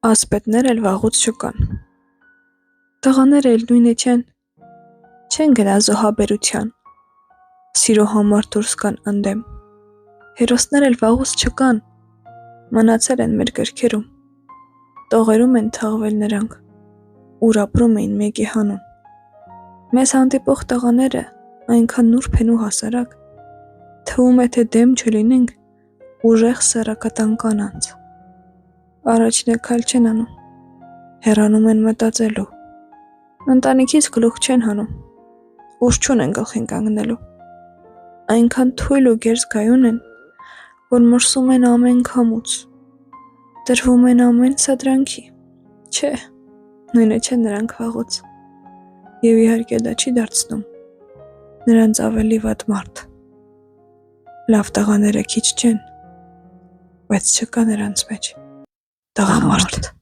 Ասպետներ էլ վաղուց չկան, տղաները էլ նույնը չեն գնա զոհաբերության, սիրո համար դուրս կան ընդեմ, հերոսներ էլ վաղուց չկան, մնացել են մեր գրքերում, տողերում են թաղվել նրանք, ուր ապրում էին մեկի հանուն, մեզ հանդիպող տղաները այնքան նուրբ են ու հասարակ, թվում է թե դեմ չլինենք ուժեղ սեռակատան կանանց, առաջինը քայլ չեն անում, հեռանում են մտածելու, ընտանիքից գլուխ չեն հանում, ուժ չունեն գլխին կանգնելու, այնքան թույլ ու գերզգայուն են, որ մրսում են ամեն քամուց, դրվում են ամեն սադրանքի, չէ, նույնը չեն նրանք վաղուց, և իհարկե դա չի դարձնում նրանց ավելի վատ մարդ, լավ տղաները քիչ չեն, բայց չկա նրանց մեջ տղամարդ։